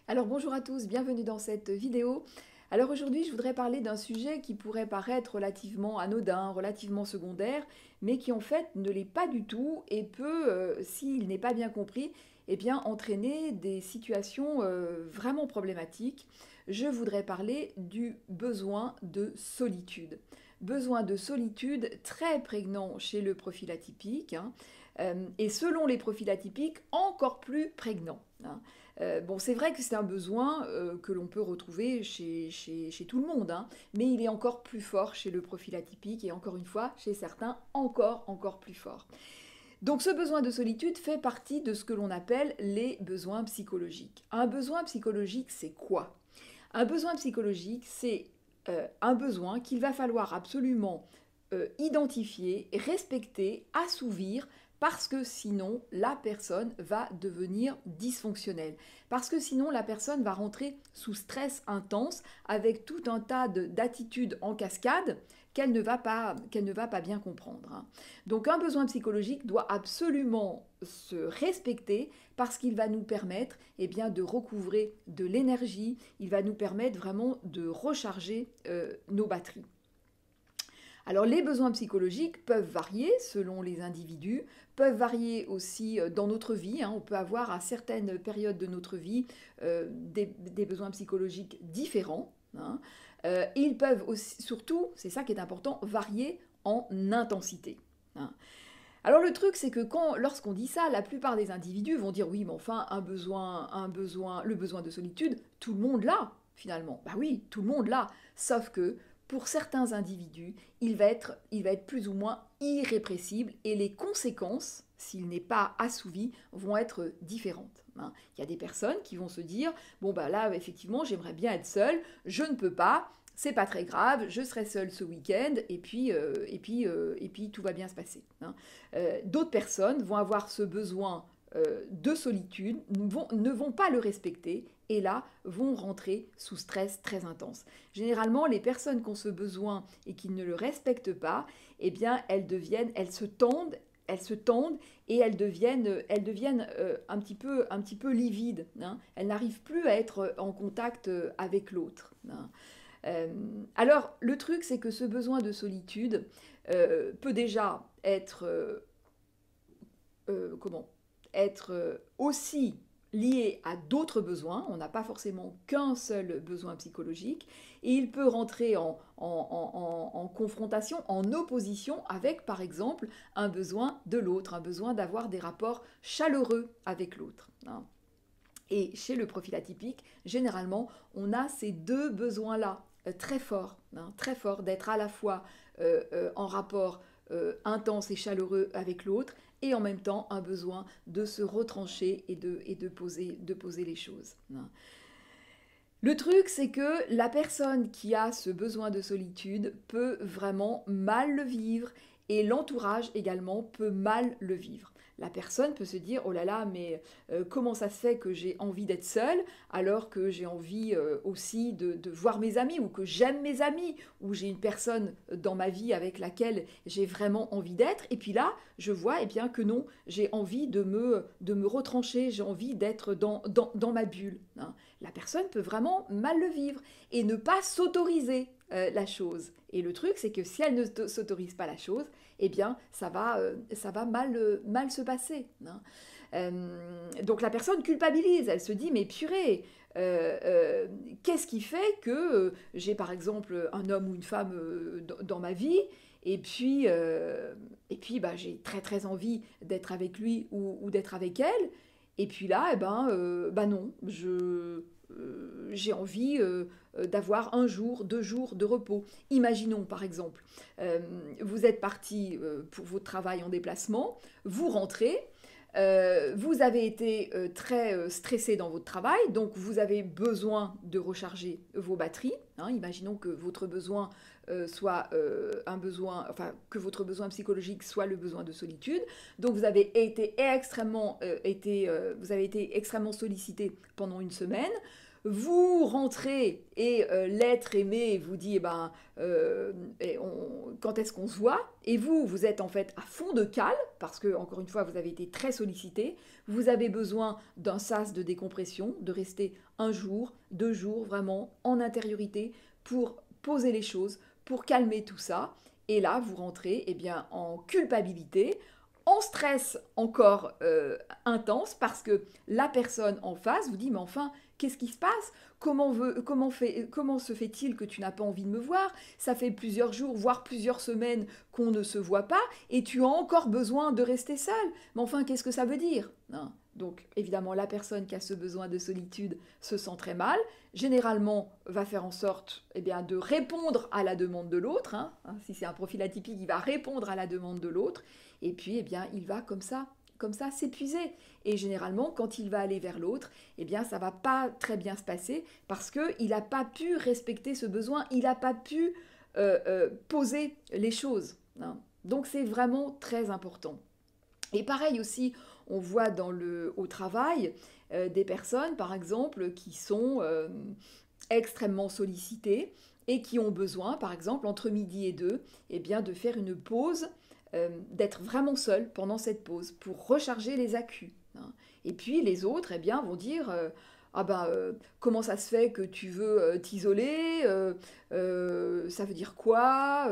Alors bonjour à tous, bienvenue dans cette vidéo. Alors aujourd'hui je voudrais parler d'un sujet qui pourrait paraître relativement anodin, relativement secondaire, mais qui en fait ne l'est pas du tout et peut, s'il n'est pas bien compris, eh bien entraîner des situations vraiment problématiques. Je voudrais parler du besoin de solitude. Besoin de solitude très prégnant chez le profil atypique, hein, et selon les profils atypiques encore plus prégnant, hein. Bon, c'est vrai que c'est un besoin que l'on peut retrouver chez tout le monde, hein, mais il est encore plus fort chez le profil atypique et encore une fois, chez certains, encore plus fort. Donc ce besoin de solitude fait partie de ce que l'on appelle les besoins psychologiques. Un besoin psychologique, c'est quoi? Un besoin psychologique, c'est un besoin qu'il va falloir absolument identifier, respecter, assouvir, parce que sinon la personne va devenir dysfonctionnelle. Parce que sinon la personne va rentrer sous stress intense avec tout un tas d'attitudes en cascade qu'elle ne va pas bien comprendre, hein. Donc un besoin psychologique doit absolument se respecter parce qu'il va nous permettre de recouvrer de l'énergie, il va nous permettre vraiment de recharger nos batteries. Alors les besoins psychologiques peuvent varier selon les individus, peuvent varier aussi dans notre vie, hein. On peut avoir à certaines périodes de notre vie des besoins psychologiques différents, hein. Ils peuvent aussi, surtout, c'est ça qui est important, varier en intensité, hein. Alors le truc, c'est que lorsqu'on dit ça, la plupart des individus vont dire oui, mais enfin, le besoin de solitude, tout le monde l'a, finalement. Bah oui, tout le monde l'a. Sauf que pour certains individus, il va être plus ou moins irrépressible et les conséquences, s'il n'est pas assouvi, vont être différentes, hein. Il y a des personnes qui vont se dire bon bah là effectivement j'aimerais bien être seule, je ne peux pas, c'est pas très grave, je serai seule ce week-end et puis tout va bien se passer, hein. D'autres personnes vont avoir ce besoin de solitude, ne vont pas le respecter et là vont rentrer sous stress très intense. Généralement, les personnes qui ont ce besoin et qui ne le respectent pas, eh bien, elles se tendent et elles deviennent un petit peu livides, hein. Elles n'arrivent plus à être en contact avec l'autre, hein. Alors, le truc, c'est que ce besoin de solitude peut déjà être, comment, être aussi lié à d'autres besoins. On n'a pas forcément qu'un seul besoin psychologique. Et il peut rentrer en confrontation, en opposition avec, par exemple, un besoin de l'autre, un besoin d'avoir des rapports chaleureux avec l'autre, hein. Et chez le profil atypique, généralement, on a ces deux besoins-là très forts, hein, très forts, d'être à la fois en rapport intense et chaleureux avec l'autre, et en même temps un besoin de se retrancher et de poser les choses, hein. Le truc, c'est que la personne qui a ce besoin de solitude peut vraiment mal le vivre et l'entourage également peut mal le vivre. La personne peut se dire oh là là, mais comment ça se fait que j'ai envie d'être seule alors que j'ai envie aussi de voir mes amis ou que j'aime mes amis ou j'ai une personne dans ma vie avec laquelle j'ai vraiment envie d'être et puis là je vois eh bien que non, j'ai envie de me retrancher, j'ai envie d'être dans ma bulle, hein. La personne peut vraiment mal le vivre et ne pas s'autoriser la chose. Et le truc, c'est que si elle ne s'autorise pas la chose, eh bien, ça va mal se passer, hein. Donc la personne culpabilise, elle se dit, mais purée, qu'est-ce qui fait que j'ai par exemple un homme ou une femme dans ma vie et puis bah, j'ai très très envie d'être avec lui ou d'être avec elle. Et puis là, eh ben, bah non, j'ai envie d'avoir un jour, 2 jours de repos. Imaginons par exemple, vous êtes parti pour votre travail en déplacement, vous rentrez, vous avez été très stressé dans votre travail, donc vous avez besoin de recharger vos batteries, hein. Imaginons que votre besoin soit un besoin, enfin que votre besoin psychologique soit le besoin de solitude. Donc vous avez été extrêmement sollicité pendant une semaine. vous rentrez et l'être aimé vous dit, eh ben, quand est-ce qu'on se voit? Et vous êtes en fait à fond de cale, parce que, encore une fois, vous avez été très sollicité, vous avez besoin d'un sas de décompression, de rester un jour, 2 jours, vraiment en intériorité, pour poser les choses, pour calmer tout ça. Et là, vous rentrez eh bien, en culpabilité, en stress encore intense, parce que la personne en face vous dit, mais enfin, qu'est-ce qui se passe? Comment se fait-il que tu n'as pas envie de me voir? Ça fait plusieurs jours, voire plusieurs semaines qu'on ne se voit pas, et tu as encore besoin de rester seul. Mais enfin, qu'est-ce que ça veut dire? Hein. Donc, évidemment, la personne qui a ce besoin de solitude se sent très mal, généralement va faire en sorte eh bien, de répondre à la demande de l'autre. Hein. Si c'est un profil atypique, il va répondre à la demande de l'autre, et puis eh bien, il va comme ça s'épuiser. Et généralement, quand il va aller vers l'autre, eh bien, ça va pas très bien se passer parce qu'il n'a pas pu respecter ce besoin, il n'a pas pu poser les choses. Hein. Donc, c'est vraiment très important. Et pareil aussi, on voit au travail des personnes, par exemple, qui sont extrêmement sollicitées et qui ont besoin, par exemple, entre midi et 2, eh bien, de faire une pause, d'être vraiment seul pendant cette pause pour recharger les accus. Hein. Et puis les autres eh bien, vont dire ah ben, comment ça se fait que tu veux t'isoler ça veut dire quoi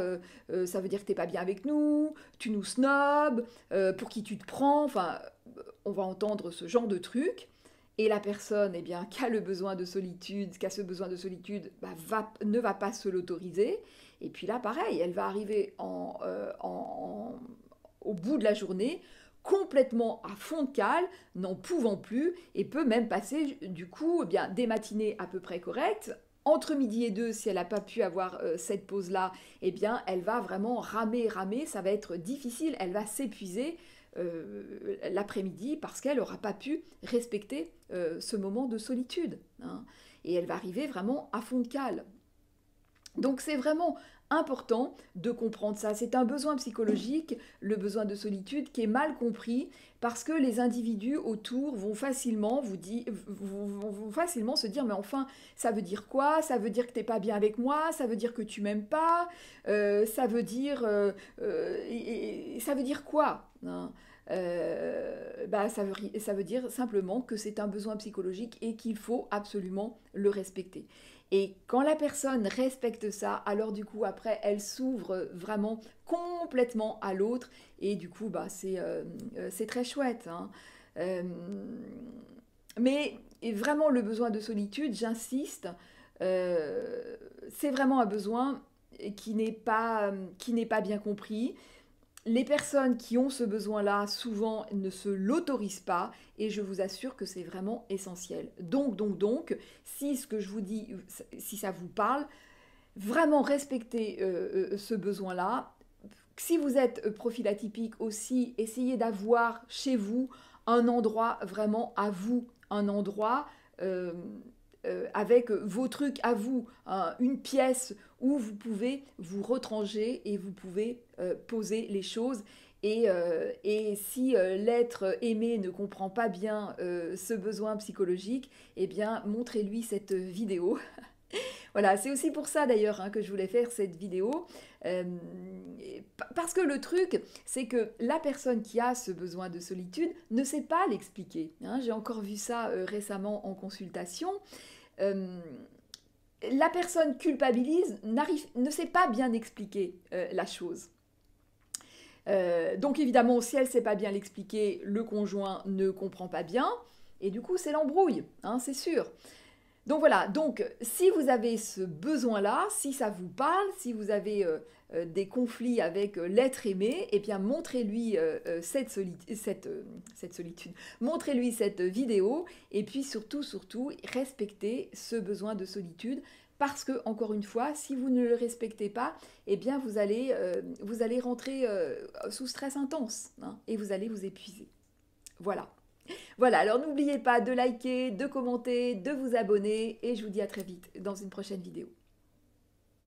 ça veut dire que t'es pas bien avec nous, tu nous snobs, pour qui tu te prends, enfin, on va entendre ce genre de trucs. Et la personne eh bien, qui a ce besoin de solitude, bah, ne va pas se l'autoriser. Et puis là, pareil, elle va arriver au bout de la journée, complètement à fond de cale, n'en pouvant plus, et peut même passer du coup eh bien, des matinées à peu près correctes. Entre midi et 2, si elle n'a pas pu avoir cette pause-là, eh bien, elle va vraiment ramer, ça va être difficile, elle va s'épuiser l'après-midi parce qu'elle n'aura pas pu respecter ce moment de solitude. Hein. Et elle va arriver vraiment à fond de cale. Donc c'est vraiment important de comprendre ça. C'est un besoin psychologique, le besoin de solitude, qui est mal compris parce que les individus autour vont facilement vont facilement se dire mais enfin ça veut dire quoi? Ça veut dire que t'es pas bien avec moi? Ça veut dire que tu m'aimes pas? Ça veut dire ça veut dire quoi? Hein. Ça veut dire simplement que c'est un besoin psychologique et qu'il faut absolument le respecter. Et quand la personne respecte ça, alors du coup après elle s'ouvre vraiment complètement à l'autre et du coup c'est très chouette. Hein. Euh, mais vraiment le besoin de solitude, j'insiste, c'est vraiment un besoin qui n'est pas bien compris. Les personnes qui ont ce besoin-là, souvent, ne se l'autorisent pas, et je vous assure que c'est vraiment essentiel. Donc, si ce que je vous dis, si ça vous parle, vraiment respectez ce besoin-là. Si vous êtes profil atypique aussi, essayez d'avoir chez vous un endroit vraiment à vous, un endroit avec vos trucs à vous, hein, une pièce où vous pouvez vous retrancher et vous pouvez poser les choses. Et si l'être aimé ne comprend pas bien ce besoin psychologique, eh bien, montrez-lui cette vidéo. Voilà, c'est aussi pour ça d'ailleurs hein, que je voulais faire cette vidéo. Euh, Parce que le truc, c'est que la personne qui a ce besoin de solitude ne sait pas l'expliquer. Hein. J'ai encore vu ça récemment en consultation. Euh, la personne culpabilise, ne sait pas bien expliquer la chose. Donc évidemment, si elle ne sait pas bien l'expliquer, le conjoint ne comprend pas bien, et du coup c'est l'embrouille, hein, c'est sûr. Donc voilà, donc si vous avez ce besoin-là, si ça vous parle, si vous avez des conflits avec l'être aimé, eh bien montrez-lui cette solitude, montrez-lui cette vidéo, et puis surtout, respectez ce besoin de solitude, parce que, encore une fois, si vous ne le respectez pas, eh bien vous allez rentrer sous stress intense, hein, et vous allez vous épuiser. Voilà. Voilà, alors n'oubliez pas de liker, de commenter, de vous abonner et je vous dis à très vite dans une prochaine vidéo.